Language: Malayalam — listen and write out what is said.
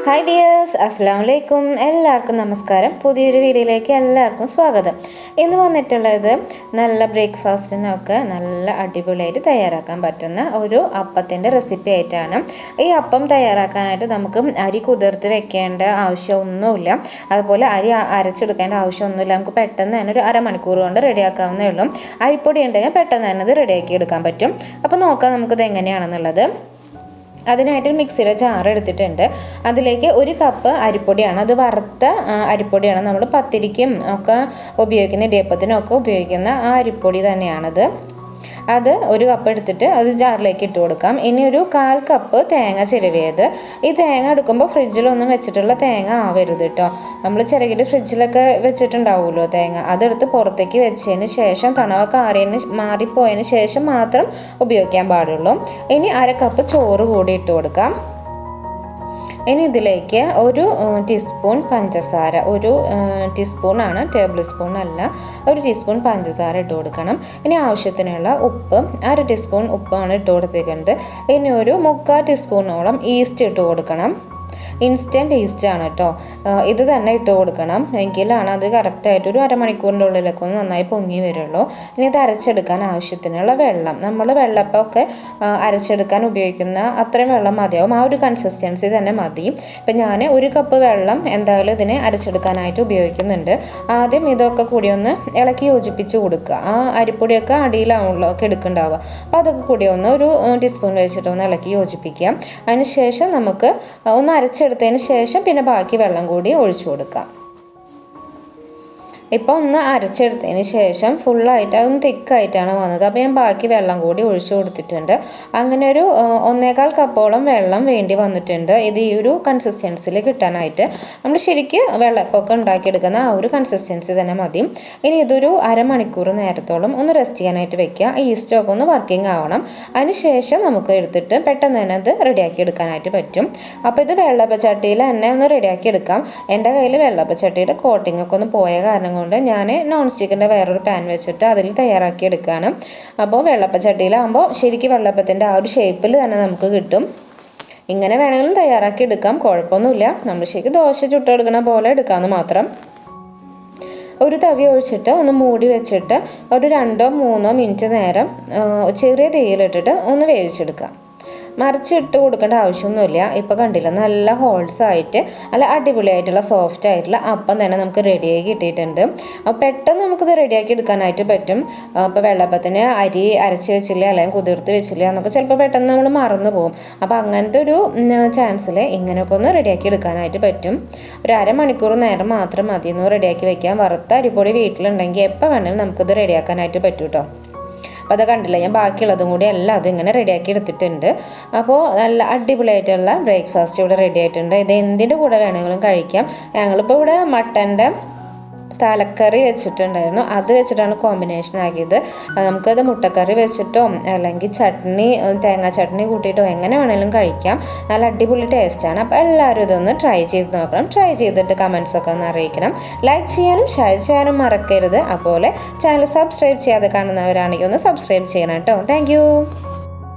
ഹായ് ഡിയേഴ്സ്, അസ്സലാമു അലൈക്കും. എല്ലാവർക്കും നമസ്കാരം. പുതിയൊരു വീഡിയോയിലേക്ക് എല്ലാവർക്കും സ്വാഗതം. ഇന്ന് വന്നിട്ടുള്ളത് നല്ല ബ്രേക്ക്ഫാസ്റ്റിനൊക്കെ നല്ല അടിപൊളിയായിട്ട് തയ്യാറാക്കാൻ പറ്റുന്ന ഒരു അപ്പത്തിൻ്റെ റെസിപ്പി ആയിട്ടാണ്. ഈ അപ്പം തയ്യാറാക്കാനായിട്ട് നമുക്ക് അരി കുതിർത്ത് വെക്കേണ്ട ആവശ്യമൊന്നുമില്ല, അതുപോലെ അരി അരച്ചെടുക്കേണ്ട ആവശ്യമൊന്നുമില്ല. നമുക്ക് പെട്ടെന്ന് തന്നെ ഒരു അരമണിക്കൂർ കൊണ്ട് റെഡിയാക്കാവുന്നേ ഉള്ളൂ. അരിപ്പൊടി ഉണ്ടെങ്കിൽ പെട്ടെന്ന് തന്നെ ഇത് റെഡിയാക്കി എടുക്കാൻ പറ്റും. അപ്പോൾ നോക്കാം നമുക്കിത് എങ്ങനെയാണെന്നുള്ളത്. അതിനായിട്ട് മിക്സിയുടെ ജാർ എടുത്തിട്ടുണ്ട്. അതിലേക്ക് 1 കപ്പ് അരിപ്പൊടിയാണ്. അത് വറുത്ത അരിപ്പൊടിയാണ്. നമ്മൾ പത്തിരിക്കും ഒക്കെ ഉപയോഗിക്കുന്ന, ഇടിയപ്പത്തിനും ഒക്കെ ഉപയോഗിക്കുന്ന ആ അരിപ്പൊടി തന്നെയാണത്. അത് 1 കപ്പ് എടുത്തിട്ട് അത് ജാറിലേക്ക് ഇട്ട് കൊടുക്കാം. ഇനി ഒരു 1/4 കപ്പ് തേങ്ങ ചിരവിയത്. ഈ തേങ്ങ എടുക്കുമ്പോൾ ഫ്രിഡ്ജിലൊന്നും വെച്ചിട്ടുള്ള തേങ്ങ ആവരുത് കേട്ടോ. നമ്മൾ ചിരകിയിട്ട് ഫ്രിഡ്ജിലൊക്കെ വെച്ചിട്ടുണ്ടാവുമല്ലോ തേങ്ങ, അതെടുത്ത് പുറത്തേക്ക് വെച്ചതിന് ശേഷം തണവൊക്കെ മാറിപ്പോയതിന് ശേഷം മാത്രം ഉപയോഗിക്കാൻ പാടുള്ളൂ. ഇനി 1/2 കപ്പ് ചോറ് കൂടി ഇട്ട് കൊടുക്കാം. ഇനി ഇതിലേക്ക് 1 ടീസ്പൂൺ പഞ്ചസാര, 1 ടീസ്പൂണാണ്, ടേബിൾ സ്പൂൺ അല്ല, 1 ടീസ്പൂൺ പഞ്ചസാര ഇട്ട് കൊടുക്കണം. ഇനി ആവശ്യത്തിനുള്ള ഉപ്പ്, 1/2 ടീസ്പൂൺ ഉപ്പാണ് ഇട്ട് കൊടുത്തിരിക്കുന്നത്. ഇനി ഒരു 3/4 ടീസ്പൂണോളം ഈസ്റ്റ് ഇട്ട് കൊടുക്കണം. ഇൻസ്റ്റൻറ്റ് ഈസ്റ്റ് ആണ് കേട്ടോ. ഇത് തന്നെ ഇട്ട് കൊടുക്കണം, എങ്കിലാണ് അത് കറക്റ്റായിട്ട് ഒരു അരമണിക്കൂറിൻ്റെ ഉള്ളിലൊക്കെ ഒന്ന് നന്നായി പൊങ്ങി വരുള്ളൂ. ഇനി ഇത് അരച്ചെടുക്കാൻ ആവശ്യത്തിനുള്ള വെള്ളം, നമ്മൾ വെള്ളപ്പൊക്കെ അരച്ചെടുക്കാൻ ഉപയോഗിക്കുന്ന അത്രയും വെള്ളം മതിയാവും. ആ ഒരു കൺസിസ്റ്റൻസി തന്നെ മതി. ഇപ്പം ഞാൻ 1 കപ്പ് വെള്ളം എന്തായാലും ഇതിനെ അരച്ചെടുക്കാനായിട്ട് ഉപയോഗിക്കുന്നുണ്ട്. ആദ്യം ഇതൊക്കെ കൂടി ഒന്ന് ഇളക്കി യോജിപ്പിച്ച് കൊടുക്കുക. ആ അരിപ്പൊടിയൊക്കെ അടിയിലാണല്ലോ ഒക്കെ എടുക്കുന്നുണ്ടാവുക. അപ്പോൾ അതൊക്കെ കൂടി ഒരു ടീസ്പൂൺ വെച്ചിട്ട് ഒന്ന് ഇളക്കി യോജിപ്പിക്കാം. അതിന് ശേഷം നമുക്ക് ഒന്ന് അരച്ചെടുത്തതിന് ശേഷം പിന്നെ ബാക്കി വെള്ളം കൂടി ഒഴിച്ചു കൊടുക്കാം. ഇപ്പോൾ ഒന്ന് അരച്ചെടുത്തതിന് ശേഷം ഫുള്ളായിട്ട് അതൊന്ന് തിക്കായിട്ടാണ് വന്നത്. അപ്പോൾ ഞാൻ ബാക്കി വെള്ളം കൂടി ഒഴിച്ചു കൊടുത്തിട്ടുണ്ട്. അങ്ങനെ ഒരു 1/4 കപ്പോളം വെള്ളം വേണ്ടി വന്നിട്ടുണ്ട്. ഇത് ഈ ഒരു കൺസിസ്റ്റൻസിയിൽ കിട്ടാനായിട്ട് നമ്മൾ ശരിക്കും വെള്ളപ്പൊക്കെ ഉണ്ടാക്കിയെടുക്കുന്ന ആ ഒരു കൺസിസ്റ്റൻസി തന്നെ മതി. ഇനി ഇതൊരു അരമണിക്കൂർ നേരത്തോളം ഒന്ന് റെസ്റ്റ് ചെയ്യാനായിട്ട് വെക്കുക. ഈ ഈസ്റ്റൊക്കെ ഒന്ന് വർക്കിംഗ് ആവണം. അതിന് ശേഷം നമുക്ക് എടുത്തിട്ട് പെട്ടെന്ന് തന്നെ അത് റെഡിയാക്കി എടുക്കാനായിട്ട് പറ്റും. അപ്പോൾ ഇത് വെള്ളപ്പച്ചട്ടിയിൽ തന്നെ ഒന്ന് റെഡിയാക്കി എടുക്കാം. എൻ്റെ കയ്യിൽ വെള്ളപ്പച്ചട്ടിയുടെ കോട്ടിംഗ് ഒക്കെ ഒന്ന് പോയ കാരണം കൊണ്ട് ഞാൻ നോൺ സ്റ്റിക്കിൻ്റെ വേറൊരു പാൻ വെച്ചിട്ട് അതിൽ തയ്യാറാക്കി എടുക്കുകയാണ്. അപ്പോൾ വെള്ളപ്പച്ചട്ടിയിലാകുമ്പോൾ ശരിക്കും വെള്ളപ്പത്തിൻ്റെ ആ ഒരു ഷേപ്പിൽ തന്നെ നമുക്ക് കിട്ടും. ഇങ്ങനെ വേണമെങ്കിലും തയ്യാറാക്കി എടുക്കാം, കുഴപ്പമൊന്നുമില്ല. നമ്മൾ ശരിക്കും ദോശ ചുട്ടെടുക്കണ പോലെ എടുക്കാമെന്ന് മാത്രം. ഒരു തവി ഒഴിച്ചിട്ട് ഒന്ന് മൂടി വെച്ചിട്ട് ഒരു 2-3 മിനിറ്റ് നേരം ചെറിയ തീയിലിട്ടിട്ട് ഒന്ന് വേവിച്ചെടുക്കാം. മറിച്ചിട്ട് കൊടുക്കേണ്ട ആവശ്യമൊന്നുമില്ല. ഇപ്പോൾ കണ്ടില്ല, നല്ല ഹോൾസ് ആയിട്ട് നല്ല അടിപൊളിയായിട്ടുള്ള സോഫ്റ്റ് ആയിട്ടുള്ള അപ്പം തന്നെ നമുക്ക് റെഡിയാക്കി കിട്ടിയിട്ടുണ്ട്. അപ്പോൾ പെട്ടെന്ന് നമുക്കിത് റെഡിയാക്കി എടുക്കാനായിട്ട് പറ്റും. അപ്പോൾ വെള്ളപ്പത്തിന് അരി അരച്ച് വെച്ചില്ല അല്ലെങ്കിൽ കുതിർത്ത് വെച്ചില്ല എന്നൊക്കെ ചിലപ്പോൾ പെട്ടെന്ന് നമ്മൾ മറന്നു പോകും. അപ്പോൾ അങ്ങനത്തെ ഒരു ചാൻസിൽ ഇങ്ങനെയൊക്കെ ഒന്ന് റെഡിയാക്കി എടുക്കാനായിട്ട് പറ്റും. ഒരു അരമണിക്കൂർ നേരം മാത്രം മതി ഒന്ന് റെഡിയാക്കി വെക്കാം. വറുത്ത അരിപ്പൊടി വീട്ടിലുണ്ടെങ്കിൽ എപ്പോൾ വേണമെങ്കിലും നമുക്കിത് റെഡിയാക്കാനായിട്ട് പറ്റും കേട്ടോ. അപ്പോൾ അത് കണ്ടില്ല, ഞാൻ ബാക്കിയുള്ളതും കൂടി എല്ലാം അതും ഇങ്ങനെ റെഡിയാക്കി എടുത്തിട്ടുണ്ട്. അപ്പോൾ നല്ല അടിപൊളിയായിട്ടുള്ള ബ്രേക്ക്ഫാസ്റ്റ് ഇവിടെ റെഡി ആയിട്ടുണ്ട്. ഇത് എന്തിൻ്റെ കൂടെ വേണമെങ്കിലും കഴിക്കാം. ഞങ്ങളിപ്പോൾ ഇവിടെ മട്ടൻ്റെ തലക്കറി വെച്ചിട്ടുണ്ടായിരുന്നു, അത് വെച്ചിട്ടാണ് കോമ്പിനേഷൻ ആക്കിയത്. നമുക്കത് മുട്ടക്കറി വെച്ചിട്ടോ അല്ലെങ്കിൽ ചട്നി, തേങ്ങാ ചട്നി കൂട്ടിയിട്ടോ എങ്ങനെ വേണമെങ്കിലും കഴിക്കാം. നല്ല അടിപൊളി ടേസ്റ്റാണ്. അപ്പോൾ എല്ലാവരും ഇതൊന്ന് ട്രൈ ചെയ്ത് നോക്കണം. ട്രൈ ചെയ്തിട്ട് കമൻസൊക്കെ ഒന്ന് അറിയിക്കണം. ലൈക്ക് ചെയ്യാനും ഷെയർ ചെയ്യാനും മറക്കരുത്. അതുപോലെ ചാനൽ സബ്സ്ക്രൈബ് ചെയ്യാതെ കാണുന്നവരാണെങ്കിൽ ഒന്ന് സബ്സ്ക്രൈബ് ചെയ്യണം കേട്ടോ. താങ്ക്